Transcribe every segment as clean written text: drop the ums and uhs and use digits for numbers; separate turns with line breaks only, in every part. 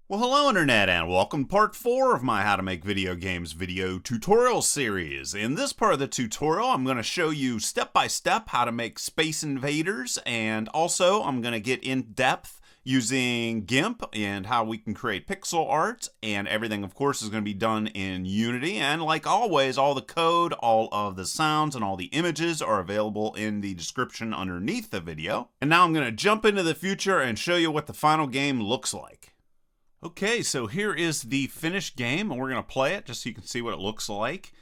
Well, hello Internet, and welcome to part 4 of my How to Make Video Games video tutorial series. In this part of the tutorial, I'm going to show you step by step how to make Space Invaders, and also I'm going to get in depth using Gimp and how we can create pixel art, and everything of course is going to be done in Unity. And like always, all the code, all of the sounds, and all the images are available in the description underneath the video. And now I'm going to jump into the future and show you what the final game looks like. Okay, so here is the finished game, and we're going to play it just so you can see what it looks like.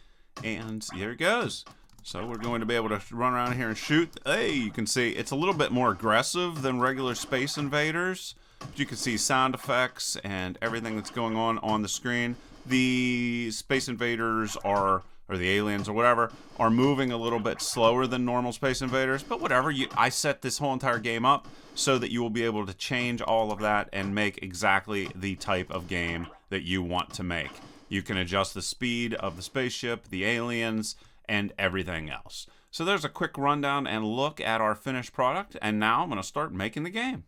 And here it goes. So we're going to be able to run around here and shoot. Hey, you can see it's a little bit more aggressive than regular Space Invaders. But you can see sound effects and everything that's going on the screen. The Space Invaders or the aliens or whatever, are moving a little bit slower than normal Space Invaders, but whatever. I set this whole entire game up so that you will be able to change all of that and make exactly the type of game that you want to make. You can adjust the speed of the spaceship, the aliens, and everything else. So there's a quick rundown and look at our finished product, and now I'm going to start making the game.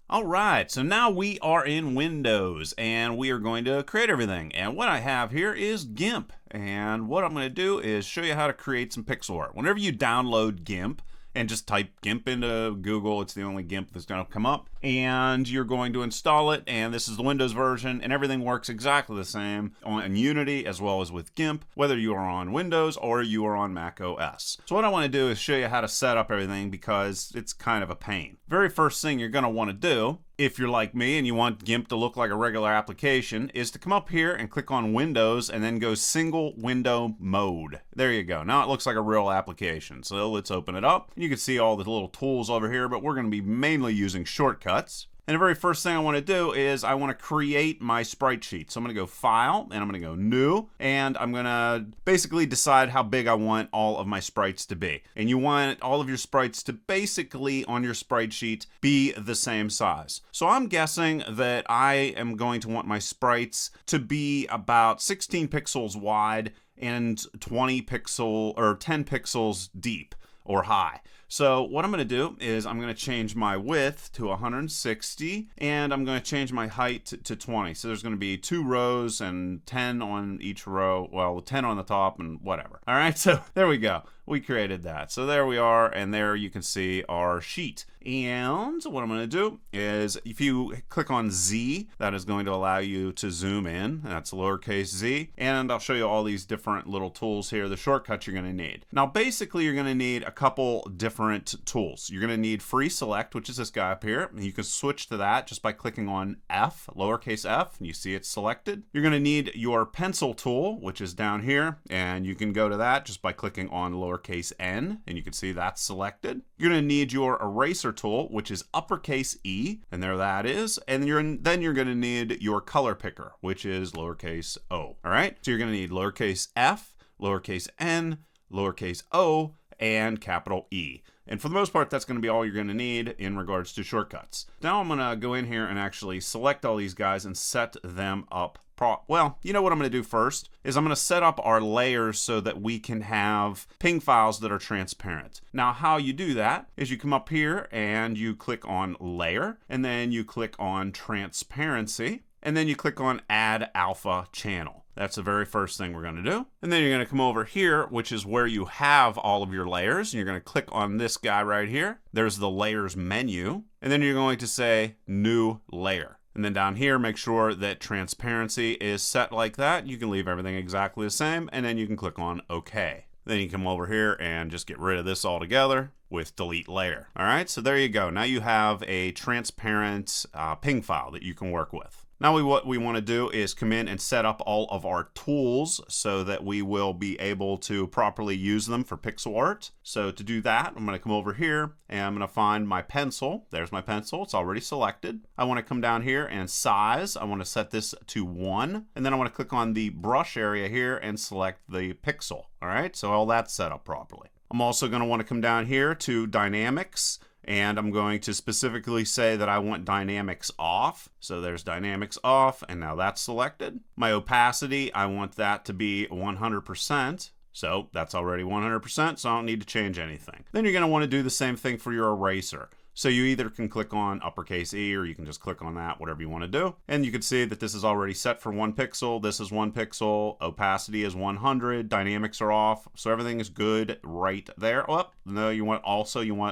Alright, so now we are in Windows and we are going to create everything. And what I have here is Gimp. And what I'm going to do is show you how to create some pixel art. Whenever you download Gimp, and just type Gimp into Google, it's the only Gimp that's going to come up. And you're going to install it, and this is the Windows version, and everything works exactly the same on Unity as well as with Gimp, whether you are on Windows or you are on Mac OS. So what I want to do is show you how to set up everything because it's kind of a pain. Very first thing you're going to want to do, if you're like me and you want GIMP to look like a regular application, is to come up here and click on Windows and then go single window mode. There you go. Now it looks like a real application. So let's open it up. You can see all the little tools over here, but we're going to be mainly using shortcuts. And the very first thing I want to do is I want to create my sprite sheet. So I'm going to go File, and I'm going to go New, and I'm going to basically decide how big I want all of my sprites to be. And you want all of your sprites to basically, on your sprite sheet, be the same size. So I'm guessing that I am going to want my sprites to be about 16 pixels wide and 10 pixels deep or high. So what I'm going to do is I'm going to change my width to 160 and I'm going to change my height to 20. So there's going to be 2 rows and 10 on each row. Well, 10 on the top and whatever. All right, so there we go. We created that. So there we are, and there you can see our sheet. And what I'm going to do is if you click on Z, that is going to allow you to zoom in. That's lowercase z. And I'll show you all these different little tools here, the shortcuts you're going to need. Now, basically, you're going to need a couple different tools. You're going to need free select, which is this guy up here. And you can switch to that just by clicking on F, lowercase f, and you see it's selected. You're going to need your pencil tool, which is down here. And you can go to that just by clicking on lowercase n, and you can see that's selected. You're going to need your eraser tool, which is uppercase E, and there that is. And then you're going to need your color picker, which is lowercase o. All right, so you're going to need lowercase f, lowercase n, lowercase o, and capital E. And for the most part, that's going to be all you're going to need in regards to shortcuts. Now I'm going to go in here and actually select all these guys and set them up. Well, you know what I'm going to do first is I'm going to set up our layers so that we can have ping files that are transparent. Now, how you do that is you come up here and you click on Layer, and then you click on Transparency, and then you click on Add Alpha Channel. That's the very first thing we're going to do. And then you're going to come over here, which is where you have all of your layers. And you're going to click on this guy right here. There's the Layers menu. And then you're going to say New Layer. And then down here, make sure that transparency is set like that. You can leave everything exactly the same. And then you can click on OK. Then you come over here and just get rid of this altogether with delete layer. All right, so there you go. Now you have a transparent ping file that you can work with. Now what we want to do is come in and set up all of our tools so that we will be able to properly use them for pixel art. So to do that, I'm going to come over here and I'm going to find my pencil. There's my pencil. It's already selected. I want to come down here and size. I want to set this to 1. And then I want to click on the brush area here and select the pixel. All right, so all that's set up properly. I'm also going to want to come down here to dynamics. And I'm going to specifically say that I want dynamics off. So there's dynamics off, and now that's selected. My opacity, I want that to be 100%. So that's already 100%, so I don't need to change anything. Then you're going to want to do the same thing for your eraser. So you either can click on uppercase E or you can just click on that, whatever you want to do. And you can see that this is already set for 1 pixel. This is 1 pixel. Opacity is 100. Dynamics are off. So everything is good right there. Oh, no, you want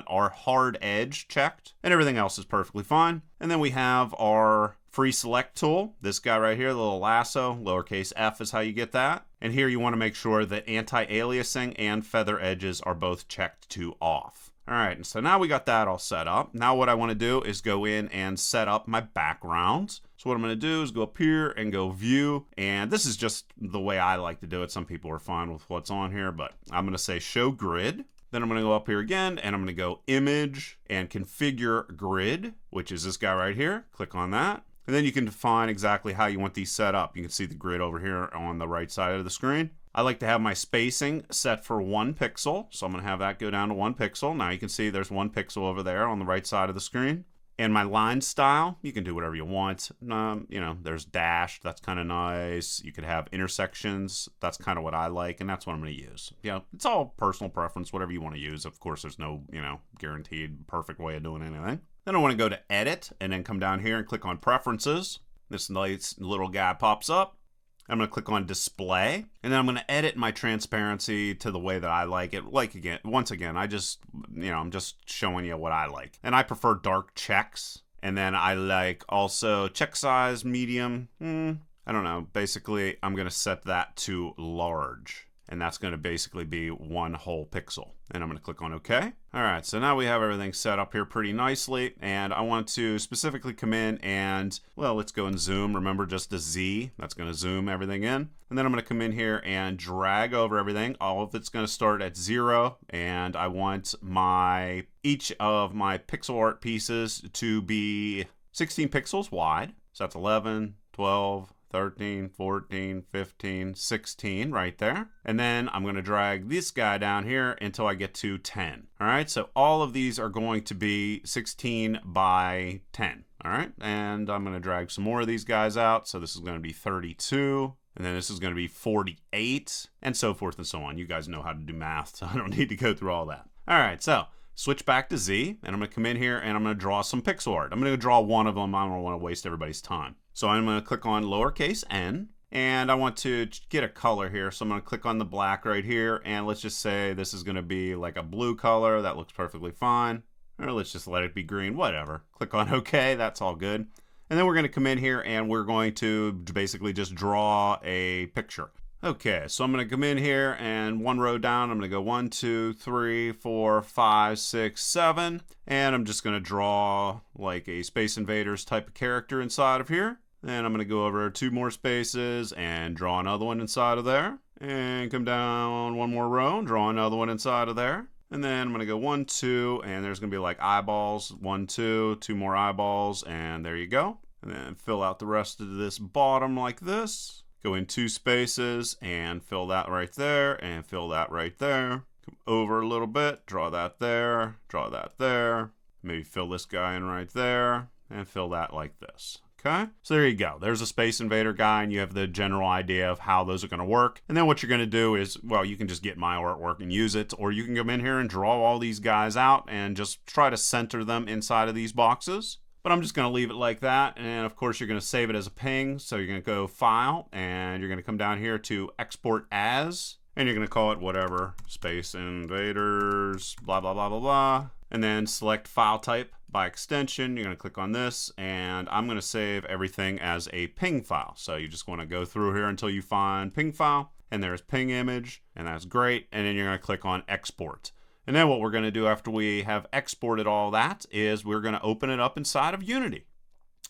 our hard edge checked, and everything else is perfectly fine. And then we have our free select tool. This guy right here, the little lasso, lowercase f is how you get that. And here you want to make sure that anti-aliasing and feather edges are both checked to off. All right, and so now we got that all set up. Now what I want to do is go in and set up my backgrounds. So what I'm going to do is go up here and go view, and this is just the way I like to do it. Some people are fine with what's on here, but I'm going to say show grid. Then I'm going to go up here again, and I'm going to go image and configure grid, which is this guy right here. Click on that. And then you can define exactly how you want these set up. You can see the grid over here on the right side of the screen. I like to have my spacing set for 1 pixel. So I'm going to have that go down to 1 pixel. Now you can see there's 1 pixel over there on the right side of the screen. And my line style, you can do whatever you want. There's dashed, that's kind of nice. You could have intersections, that's kind of what I like, and that's what I'm going to use. It's all personal preference, whatever you want to use. Of course, there's no, guaranteed perfect way of doing anything. Then I want to go to edit and then come down here and click on preferences. This nice little guy pops up. I'm going to click on display, and then I'm going to edit my transparency to the way that I like it. Once again, I'm just showing you what I like. And I prefer dark checks. And then I like also check size, medium. I don't know. Basically, I'm going to set that to large. And that's going to basically be 1 whole pixel. And I'm going to click on OK. All right, so now we have everything set up here pretty nicely. And I want to specifically come in and, well, let's go and zoom. Remember, just the Z. That's going to zoom everything in. And then I'm going to come in here and drag over everything. All of it's going to start at 0. And I want each of my pixel art pieces to be 16 pixels wide. So that's 11, 12, 13, 14, 15, 16 right there. And then I'm going to drag this guy down here until I get to 10. All right, so all of these are going to be 16 by 10. All right, and I'm going to drag some more of these guys out. So this is going to be 32. And then this is going to be 48, and so forth and so on. You guys know how to do math, so I don't need to go through all that. All right, so switch back to Z, and I'm going to come in here and I'm going to draw some pixel art. I'm going to draw one of them. I don't want to waste everybody's time. So I'm going to click on lowercase n, and I want to get a color here. So I'm going to click on the black right here, and let's just say this is going to be like a blue color. That looks perfectly fine. Or let's just let it be green, whatever. Click on OK, that's all good. And then we're going to come in here and we're going to basically just draw a picture. Okay, so I'm going to come in here and 1 row down, I'm going to go 1, 2, 3, 4, 5, 6, 7. And I'm just going to draw like a Space Invaders type of character inside of here. Then I'm going to go over 2 more spaces and draw another one inside of there. And come down 1 more row and draw another one inside of there. And then I'm going to go 1, 2, and there's going to be like eyeballs. 1, 2, 2 more eyeballs, and there you go. And then fill out the rest of this bottom like this. Go in 2 spaces and fill that right there and fill that right there. Come over a little bit, draw that there, draw that there. Maybe fill this guy in right there and fill that like this. Okay, so there you go. There's a Space Invader guy, and you have the general idea of how those are going to work. And then what you're going to do is, well, you can just get my artwork and use it, or you can come in here and draw all these guys out and just try to center them inside of these boxes. But I'm just going to leave it like that. And of course, you're going to save it as a ping. So you're going to go File, and you're going to come down here to Export As, and you're going to call it whatever, Space Invaders, blah, blah, blah, blah, blah. And then select File Type by extension. You're going to click on this, and I'm going to save everything as a ping file. So you just want to go through here until you find ping file, and there's ping image, and that's great. And then you're going to click on Export. And then what we're going to do after we have exported all that is we're going to open it up inside of Unity.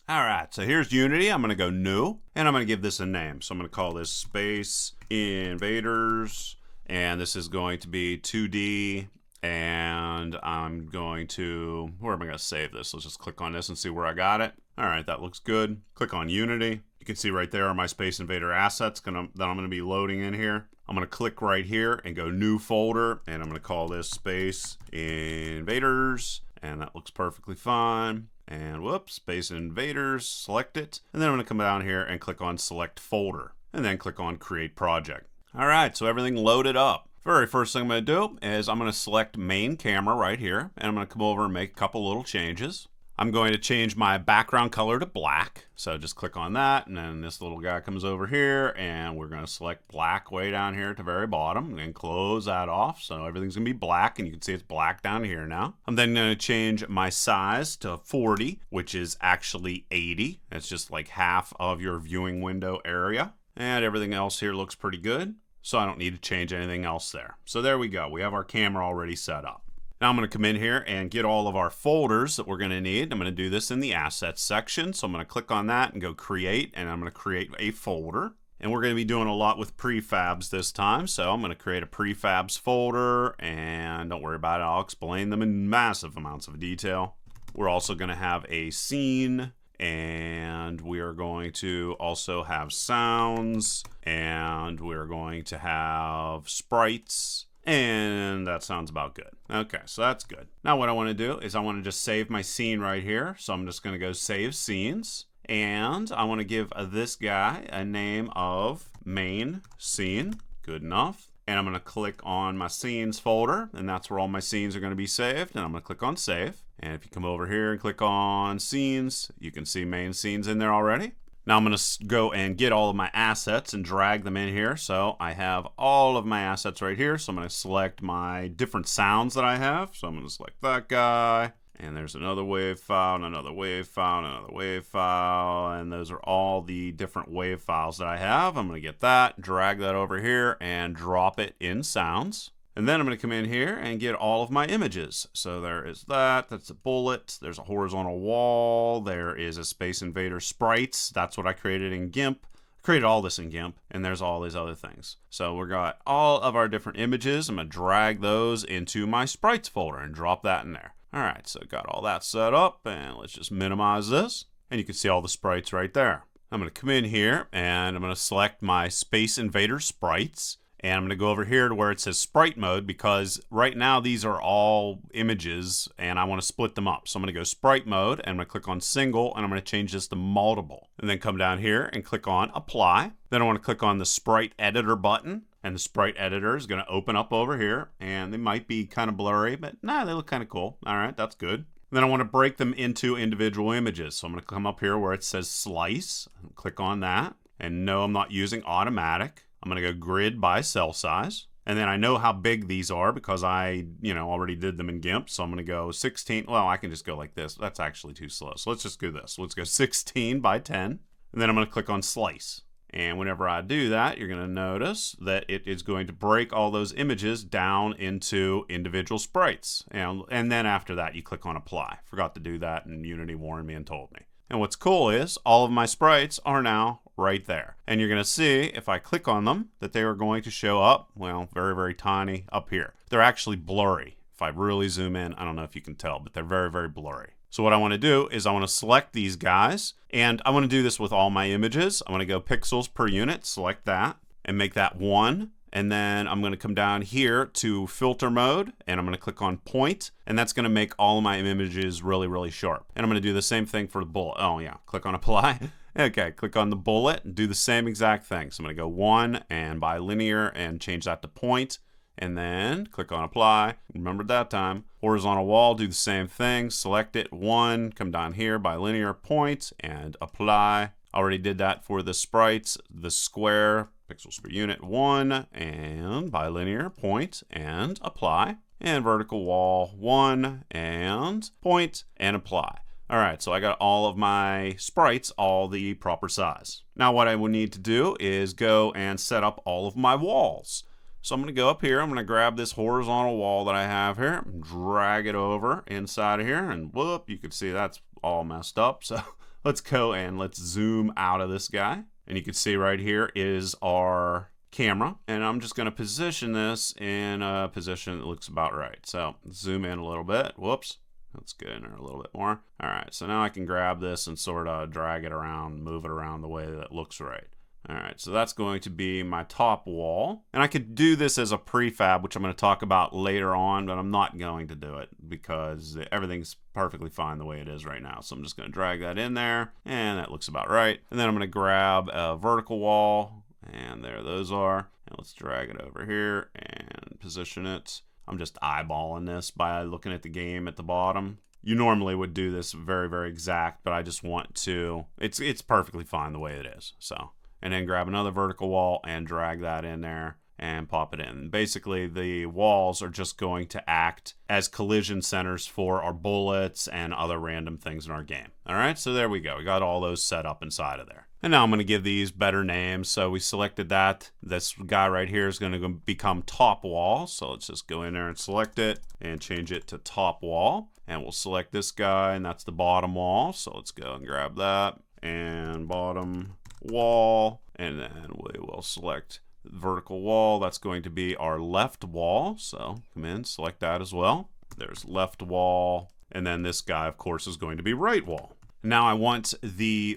All right, so here's Unity. I'm going to go New, and I'm going to give this a name. So I'm going to call this Space Invaders, and this is going to be 2D, and I'm going to, where am I going to save this? Let's just click on this and see where I got it. All right, that looks good. Click on Unity. You can see right there are my Space Invader assets that I'm going to be loading in here. I'm going to click right here and go New Folder, and I'm going to call this Space Invaders, and that looks perfectly fine. And whoops, Space Invaders, select it. And then I'm going to come down here and click on Select Folder, and then click on Create Project. All right, so everything loaded up. Very first thing I'm going to do is I'm going to select main camera right here, and I'm going to come over and make a couple little changes. I'm going to change my background color to black. So just click on that, and then this little guy comes over here, and we're going to select black way down here at the very bottom, and close that off. So everything's going to be black, and you can see it's black down here now. I'm then going to change my size to 40, which is actually 80. That's just like half of your viewing window area. And everything else here looks pretty good, so I don't need to change anything else there. So there we go. We have our camera already set up. Now I'm going to come in here and get all of our folders that we're going to need. I'm going to do this in the Assets section. So I'm going to click on that and go Create, and I'm going to create a folder. And we're going to be doing a lot with prefabs this time. So I'm going to create a prefabs folder, and don't worry about it. I'll explain them in massive amounts of detail. We're also going to have a scene, and we are going to also have sounds, and we're going to have sprites. And that sounds about good. Okay, so that's good. Now what I want to do is I want to just save my scene right here. So I'm just going to go Save Scenes. And I want to give this guy a name of Main Scene. Good enough. And I'm going to click on my Scenes folder. And that's where all my scenes are going to be saved. And I'm going to click on Save. And if you come over here and click on Scenes, you can see Main Scenes in there already. Now I'm going to go and get all of my assets and drag them in here. So I have all of my assets right here. So I'm going to select my different sounds that I have. So I'm going to select that guy. And there's another wave file, and another wave file, and another wave file. And those are all the different wave files that I have. I'm going to get that, drag that over here, and drop it in Sounds. And then I'm going to come in here and get all of my images. So there is that. That's a bullet. There's a horizontal wall. There is a Space Invaders Sprites. That's what I created in Gimp. I created all this in Gimp. And there's all these other things. So we've got all of our different images. I'm going to drag those into my Sprites folder and drop that in there. All right, so got all that set up. And let's just minimize this. And you can see all the sprites right there. I'm going to come in here and I'm going to select my Space Invaders Sprites. And I'm going to go over here to where it says Sprite Mode, because right now these are all images and I want to split them up. So I'm going to go Sprite Mode, and I'm going to click on Single, and I'm going to change this to Multiple. And then come down here and click on Apply. Then I want to click on the Sprite Editor button, and the Sprite Editor is going to open up over here. And they might be kind of blurry, but nah, they look kind of cool. All right, that's good. Then I want to break them into individual images. So I'm going to come up here where it says Slice, click on that. And no, I'm not using Automatic. I'm going to go Grid by Cell Size. And then I know how big these are because I, already did them in Gimp. So I'm going to go 16. Well, I can just go like this. That's actually too slow. So let's just do this. Let's go 16 by 10. And then I'm going to click on Slice. And whenever I do that, you're going to notice that it is going to break all those images down into individual sprites. And then after that, you click on Apply. Forgot to do that, and Unity warned me and told me. And what's cool is all of my sprites are now right there. And you're going to see, if I click on them, that they are going to show up, well, very, very tiny up here. They're actually blurry. If I really zoom in, I don't know if you can tell, but they're very, very blurry. So what I want to do is I want to select these guys, and I want to do this with all my images. I want to go pixels per unit, select that, and make that 1. And then I'm going to come down here to filter mode, and I'm going to click on point, and that's going to make all of my images really, really sharp. And I'm going to do the same thing for the bullet. Oh yeah, click on apply. Okay, click on the bullet and do the same exact thing. So I'm going to go 1 and by linear and change that to point, and then click on apply. Remember that time. Horizontal wall, do the same thing. Select it, 1, come down here by linear, point, and apply. Already did that for the sprites. The square, pixels per unit, 1, and bilinear, point, and apply. And vertical wall, 1, and point, and apply. All right, so I got all of my sprites all the proper size. Now what I will need to do is go and set up all of my walls. So I'm going to go up here, I'm going to grab this horizontal wall that I have here, drag it over inside of here, and whoop, you can see that's all messed up. So let's go and let's zoom out of this guy. And you can see right here is our camera. And I'm just going to position this in a position that looks about right. So zoom in a little bit. Whoops. Let's get in there a little bit more. All right. So now I can grab this and sort of drag it around, move it around the way that it looks right. All right. So that's going to be my top wall. And I could do this as a prefab, which I'm going to talk about later on, but I'm not going to do it because everything's perfectly fine the way it is right now. So I'm just going to drag that in there, and that looks about right. And then I'm going to grab a vertical wall, And there those are. And let's drag it over here and position it. I'm just eyeballing this by looking at the game at the bottom. You normally would do this very, very exact, but I just want to, it's perfectly fine the way it is. So, and then grab another vertical wall and drag that in there and pop it in. Basically, the walls are just going to act as collision centers for our bullets and other random things in our game. All right, so there we go. We got all those set up inside of there. And now I'm going to give these better names. So we selected that. This guy right here is going to become top wall. So let's just go in there and select it and change it to top wall. And we'll select this guy, and that's the bottom wall. So let's go and grab that and bottom wall. And then we will select vertical wall. That's going to be our left wall. So come in, select that as well. There's left wall. And then this guy, of course, is going to be right wall. Now I want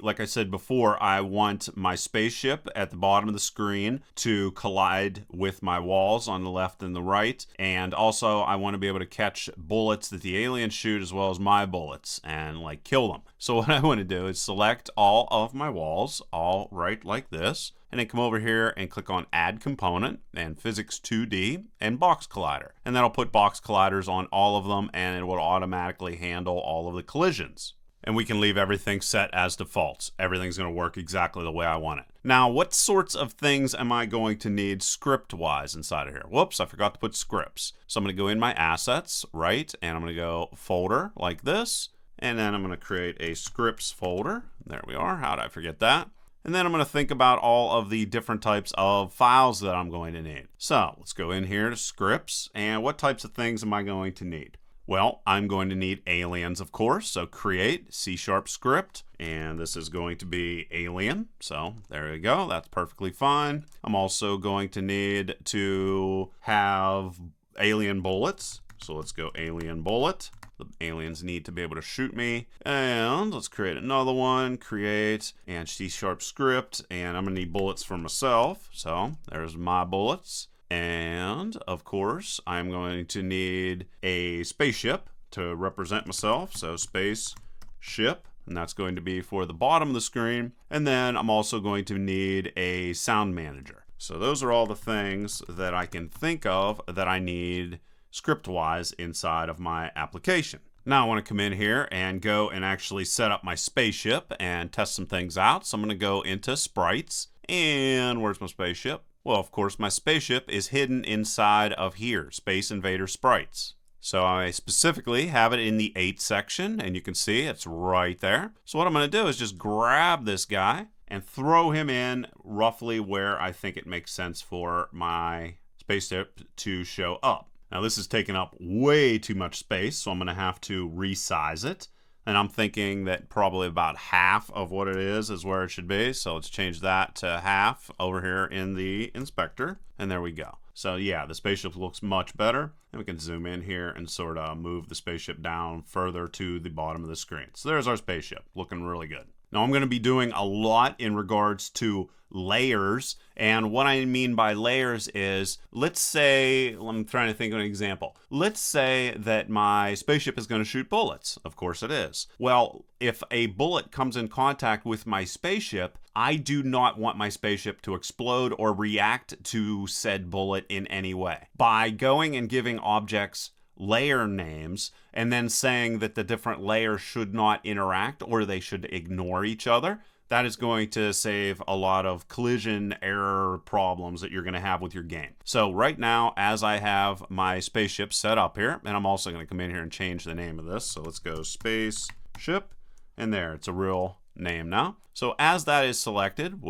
like I said before, I want my spaceship at the bottom of the screen to collide with my walls on the left and the right. And also I want to be able to catch bullets that the aliens shoot as well as my bullets and like kill them. So what I want to do is select all of my walls, all right like this. And then come over here and click on Add Component and Physics 2D and Box Collider. And that'll put box colliders on all of them and it will automatically handle all of the collisions. And we can leave everything set as defaults. Everything's going to work exactly the way I want it. Now, what sorts of things am I going to need script-wise inside of here? Whoops, I forgot to put scripts. So I'm going to go in my assets, right? And I'm going to go folder like this. And then I'm going to create a scripts folder. There we are. How did I forget that? And then I'm going to think about all of the different types of files that I'm going to need. So let's go in here to scripts. And what types of things am I going to need? Well, I'm going to need aliens, of course. So create C# script, and this is going to be alien. So there you go. That's perfectly fine. I'm also going to need to have alien bullets. So let's go alien bullet. The aliens need to be able to shoot me. And let's create another one, create and C# script. And I'm gonna need bullets for myself. So there's my bullets. And of course, I'm going to need a spaceship to represent myself. So Spaceship, and that's going to be for the bottom of the screen. And then I'm also going to need a SoundManager. So those are all the things that I can think of that I need script-wise inside of my application. Now I want to come in here and go and actually set up my spaceship and test some things out. So I'm going to go into Sprites. And where's my spaceship? Well, of course, my spaceship is hidden inside of here, Space Invaders Sprites. So I specifically have it in the 8 section, and you can see it's right there. So what I'm going to do is just grab this guy and throw him in roughly where I think it makes sense for my spaceship to show up. Now this is taking up way too much space, so I'm going to have to resize it. And I'm thinking that probably about half of what it is where it should be. So let's change that to half over here in the inspector. And there we go. So yeah, the spaceship looks much better. And we can zoom in here and sort of move the spaceship down further to the bottom of the screen. So there's our spaceship, looking really good. Now I'm going to be doing a lot in regards to layers, and what I mean by layers is, let's say, I'm trying to think of an example. Let's say that my spaceship is going to shoot bullets. Of course it is. Well, if a bullet comes in contact with my spaceship, I do not want my spaceship to explode or react to said bullet in any way. By going and giving objects layer names and then saying that the different layers should not interact or they should ignore each other, that is going to save a lot of collision error problems that you're going to have with your game. So right now, as I have my spaceship set up here, and I'm also going to come in here and change the name of this. So let's go Spaceship, and there, it's a real name now. So as that is selected,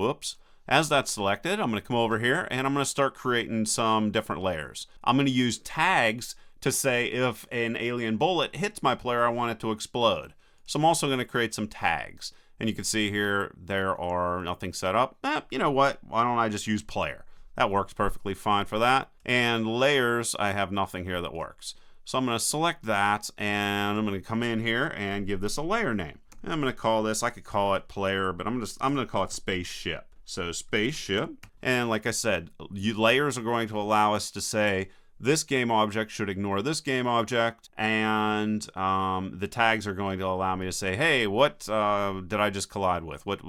as that's selected, I'm going to come over here and I'm going to start creating some different layers. I'm going to use tags to say if an alien bullet hits my player, I want it to explode. So I'm also going to create some tags. And you can see here, there are nothing set up. You know what? Why don't I just use player? That works perfectly fine for that. And layers, I have nothing here that works. So I'm going to select that, and I'm going to come in here and give this a layer name. And I'm going to call this, I could call it player, but I'm going to call it Spaceship. So Spaceship. And like I said, layers are going to allow us to say, this game object should ignore this game object, and the tags are going to allow me to say, hey, what did I just collide with? What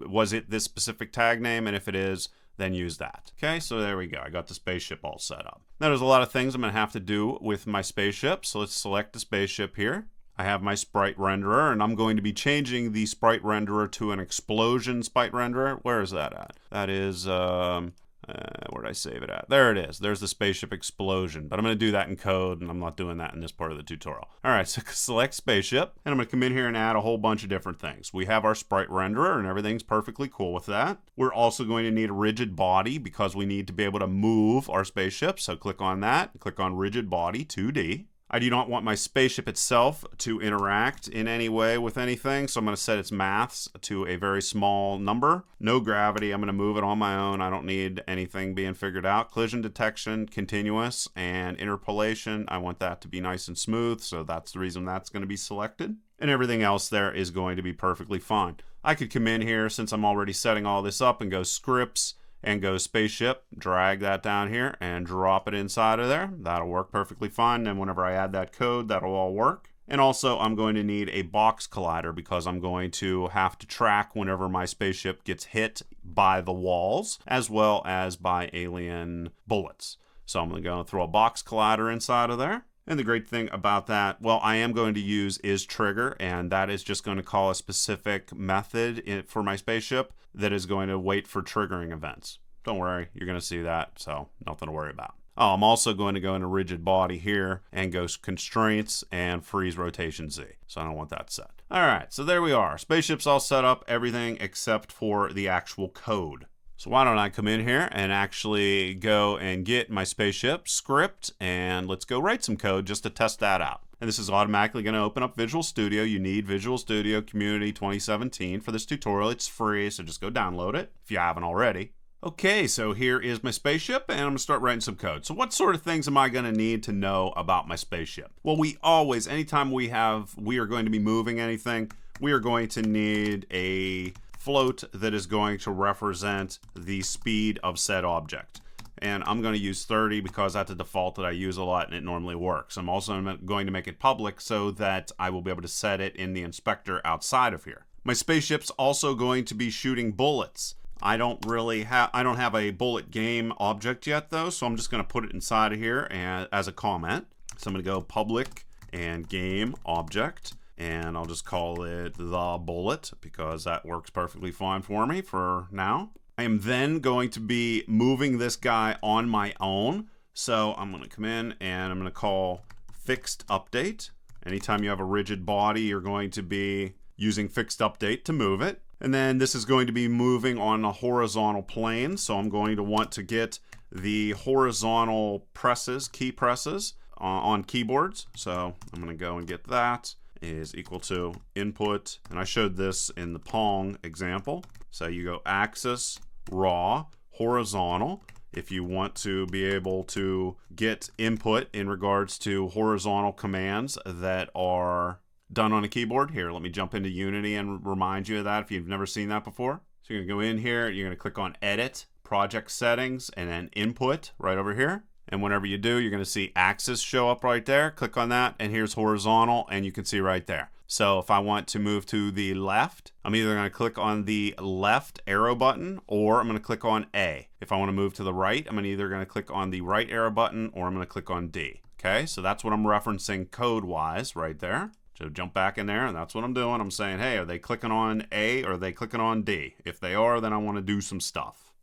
was it, this specific tag name? And if it is, then use that. Okay, so there we go. I got the spaceship all set up. Now there's a lot of things I'm going to have to do with my spaceship. So let's select the spaceship here. I have my sprite renderer, and I'm going to be changing the sprite renderer to an explosion sprite renderer. Where is that at? That is, where did I save it at? There it is. There's the spaceship explosion. But I'm going to do that in code, and I'm not doing that in this part of the tutorial. All right, so select spaceship, and I'm going to come in here and add a whole bunch of different things. We have our sprite renderer, and everything's perfectly cool with that. We're also going to need a rigid body because we need to be able to move our spaceship. So click on that, click on rigid body 2D. I do not want my spaceship itself to interact in any way with anything, so I'm going to set its maths to a very small number. No gravity, I'm going to move it on my own. I don't need anything being figured out. Collision detection, continuous, and interpolation, I want that to be nice and smooth, so that's the reason that's going to be selected. And everything else there is going to be perfectly fine. I could come in here, since I'm already setting all this up, and go scripts, and go spaceship, drag that down here and drop it inside of there. That'll work perfectly fine. And whenever I add that code, that'll all work. And also I'm going to need a box collider because I'm going to have to track whenever my spaceship gets hit by the walls as well as by alien bullets. So I'm going to go and throw a box collider inside of there. And the great thing about that, well, I am going to use isTrigger, and that is just going to call a specific method for my spaceship that is going to wait for triggering events. Don't worry, you're going to see that, so nothing to worry about. Oh, I'm also going to go into rigid body here and go constraints and freeze rotation Z. So I don't want that set. All right, so there we are. Spaceship's all set up, everything except for the actual code. So why don't I come in here and actually go and get my spaceship script, and let's go write some code just to test that out. And this is automatically going to open up Visual Studio. You need Visual Studio Community 2017 for this tutorial. It's free, so just go download it if you haven't already. Okay, so here is my spaceship, and I'm going to start writing some code. So what sort of things am I going to need to know about my spaceship? Well, we always, anytime we are going to be moving anything, we are going to need a float that is going to represent the speed of said object. And I'm going to use 30 because that's a default that I use a lot and it normally works. I'm also going to make it public so that I will be able to set it in the inspector outside of here. My spaceship's also going to be shooting bullets. I don't have a bullet game object yet though, so I'm just going to put it inside of here and as a comment. So I'm going to go public and game object. And I'll just call it the bullet because that works perfectly fine for me for now. I am then going to be moving this guy on my own. So I'm going to come in and I'm going to call fixed update. Anytime you have a rigid body, you're going to be using fixed update to move it. And then this is going to be moving on a horizontal plane. So I'm going to want to get the horizontal presses, key presses on keyboards. So I'm going to go and get that. Is equal to input, and I showed this in the Pong example. So you go axis, raw, horizontal. If you want to be able to get input in regards to horizontal commands that are done on a keyboard. Here, let me jump into Unity and remind you of that if you've never seen that before. So you're gonna go in here, you're gonna click on edit, project settings, and then input right over here. And whenever you do, you're going to see axis show up right there. Click on that, and here's horizontal, and you can see right there. So if I want to move to the left, I'm either going to click on the left arrow button, or I'm going to click on A. If I want to move to the right, I'm either going to click on the right arrow button, or I'm going to click on D. Okay, so that's what I'm referencing code-wise right there. So jump back in there, and that's what I'm doing. I'm saying, hey, are they clicking on A, or are they clicking on D? If they are, then I want to do some stuff,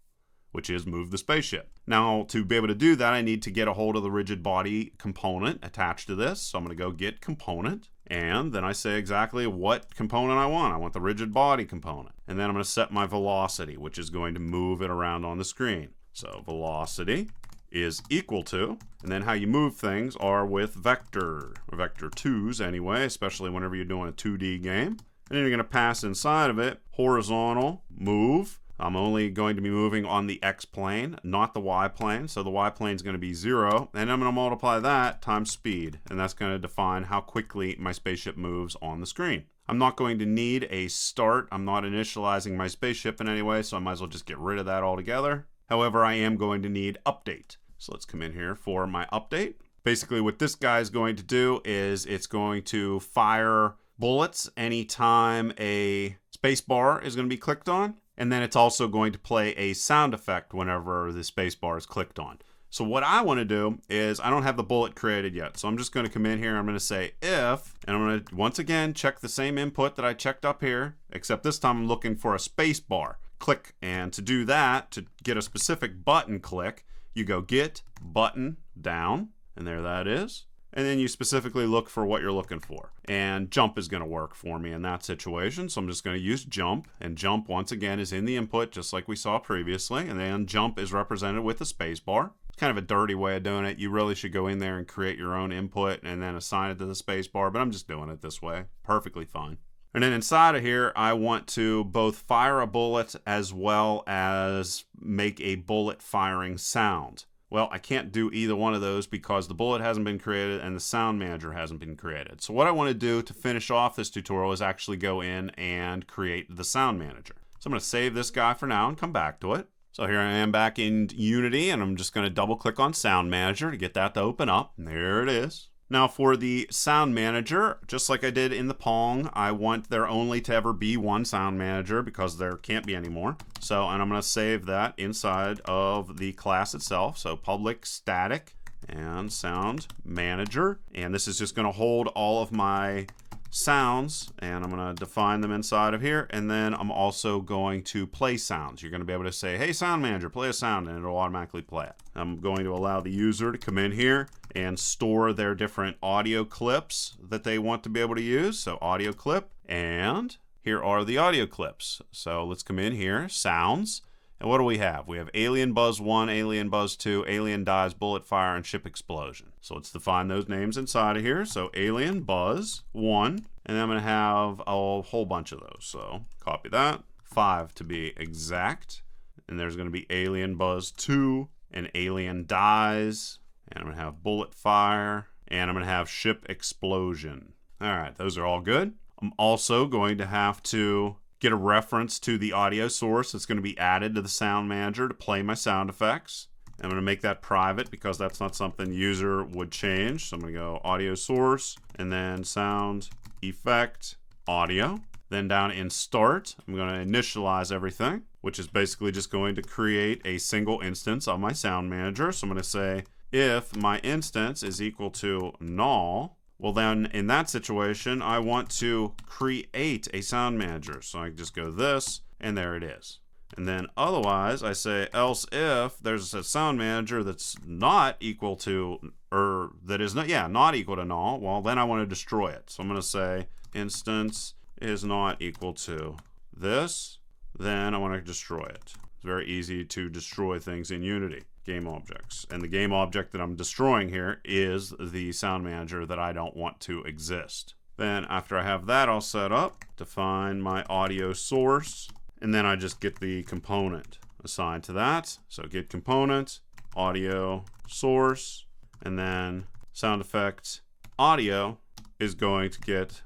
which is move the spaceship. Now, to be able to do that, I need to get a hold of the rigid body component attached to this. So I'm going to go get component, and then I say exactly what component I want. I want the rigid body component. And then I'm going to set my velocity, which is going to move it around on the screen. So velocity is equal to, and then how you move things are with vector 2s anyway, especially whenever you're doing a 2D game. And then you're going to pass inside of it horizontal move. I'm only going to be moving on the X plane, not the Y plane. So the Y plane is going to be 0, and I'm going to multiply that times speed, and that's going to define how quickly my spaceship moves on the screen. I'm not going to need a start. I'm not initializing my spaceship in any way, so I might as well just get rid of that altogether. However, I am going to need update. So let's come in here for my update. Basically, what this guy is going to do is it's going to fire bullets anytime a space bar is going to be clicked on. And then it's also going to play a sound effect whenever the spacebar is clicked on. So what I want to do is, I don't have the bullet created yet. So I'm just going to come in here. I'm going to say if, and I'm going to once again check the same input that I checked up here, except this time I'm looking for a spacebar. Click, and to do that, to get a specific button click, you go get button down, and there that is. And then you specifically look for what you're looking for. And jump is going to work for me in that situation. So I'm just going to use jump. And jump, once again, is in the input, just like we saw previously. And then jump is represented with the space bar. It's kind of a dirty way of doing it. You really should go in there and create your own input and then assign it to the space bar. But I'm just doing it this way. Perfectly fine. And then inside of here, I want to both fire a bullet as well as make a bullet firing sound. Well, I can't do either one of those because the bullet hasn't been created and the SoundManager hasn't been created. So what I want to do to finish off this tutorial is actually go in and create the SoundManager. So I'm going to save this guy for now and come back to it. So here I am back in Unity, and I'm just going to double click on SoundManager to get that to open up. And there it is. Now for the SoundManager, just like I did in the Pong, I want there only to ever be one SoundManager because there can't be any more. So, and I'm going to save that inside of the class itself. So public static and SoundManager. And this is just going to hold all of my sounds, and I'm going to define them inside of here. And then I'm also going to play sounds. You're going to be able to say, hey, SoundManager, play a sound, and it'll automatically play it. I'm going to allow the user to come in here and store their different audio clips that they want to be able to use. So audio clip, and here are the audio clips. So let's come in here, sounds, and what do we have? We have Alien Buzz 1, Alien Buzz 2, Alien Dies, Bullet Fire, and Ship Explosion. So let's define those names inside of here. So Alien Buzz 1, and I'm going to have a whole bunch of those. So copy that, 5 to be exact. And there's going to be Alien Buzz 2, and Alien Dies, and I'm going to have Bullet Fire, and I'm going to have Ship Explosion. All right, those are all good. I'm also going to have to get a reference to the audio source that's going to be added to the SoundManager to play my sound effects. I'm going to make that private because that's not something the user would change. So I'm going to go audio source and then sound effect audio. Then down in start, I'm going to initialize everything, which is basically just going to create a single instance of my SoundManager. So I'm going to say if my instance is equal to null, well then in that situation, I want to create a SoundManager. So I just go this, and there it is. And then otherwise I say else if there's a SoundManager that's not equal to, or that is not, not equal to null, well then I want to destroy it. So I'm going to say instance is not equal to this, then I want to destroy it. It's very easy to destroy things in Unity, game objects. And the game object that I'm destroying here is the SoundManager that I don't want to exist. Then after I have that all set up, define my audio source, and then I just get the component assigned to that. So get component, audio source, and then sound effect audio is going to get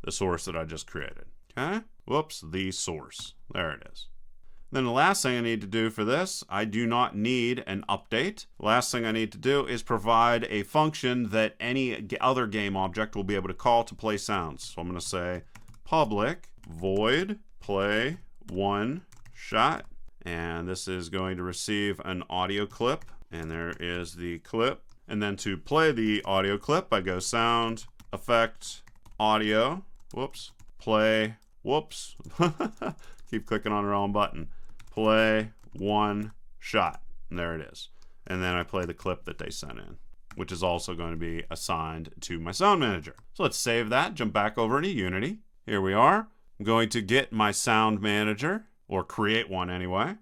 the source that I just created. Okay? Whoops, the source. There it is. Then the last thing I need to do for this, I do not need an update. The last thing I need to do is provide a function that any other game object will be able to call to play sounds. So I'm going to say public void play one shot, and this is going to receive an audio clip, and there is the clip. And then to play the audio clip, I go sound effect audio, whoops, play, whoops, keep clicking on the wrong button, play one shot, and there it is. And then I play the clip that they sent in, which is also going to be assigned to my SoundManager. So let's save that, jump back over into Unity. Here we are. I'm going to get my SoundManager, or create one anyway.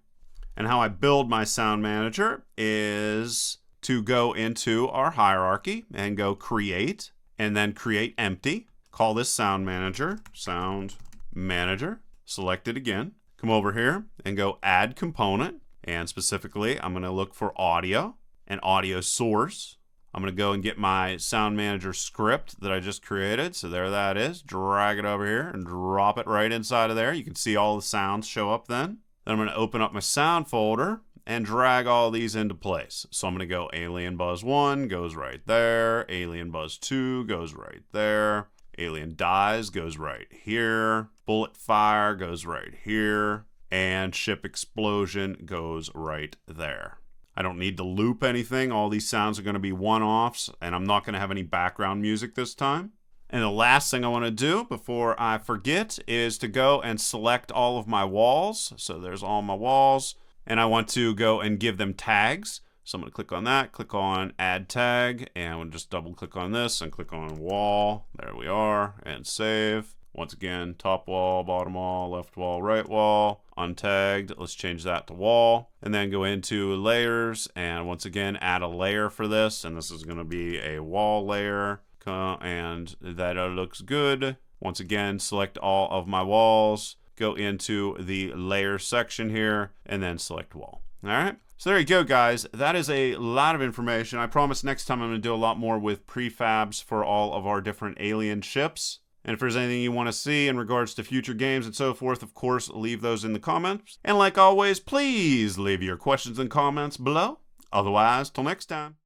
And how I build my SoundManager is to go into our hierarchy and go create, and then create empty. Call this SoundManager, SoundManager, select it again. Come over here and go add component, and specifically I'm going to look for audio and audio source. I'm going to go and get my SoundManager script that I just created. So there that is. Drag it over here and drop it right inside of there. You can see all the sounds show up then. Then I'm going to open up my sound folder and drag all these into place. So I'm going to go Alien Buzz 1 goes right there. Alien Buzz 2 goes right there. Alien Dies goes right here. Bullet Fire goes right here. and ship explosion goes right there. I don't need to loop anything. All these sounds are going to be one-offs, and I'm not going to have any background music this time. And the last thing I want to do before I forget is to go and select all of my walls. So there's all my walls, and I want to go and give them tags. So I'm going to click on that, click on Add Tag, and we'll just double click on this and click on Wall. There we are, and save. Once again, top wall, bottom wall, left wall, right wall, untagged. Let's change that to wall, and then go into layers, and once again, add a layer for this, and this is going to be a wall layer, and that looks good. Once again, select all of my walls, go into the layer section here, and then select wall. All right. So there you go, guys. That is a lot of information. I promise next time I'm going to do a lot more with prefabs for all of our different alien ships. And if there's anything you want to see in regards to future games and so forth, of course, leave those in the comments. And like always, please leave your questions and comments below. Otherwise, till next time.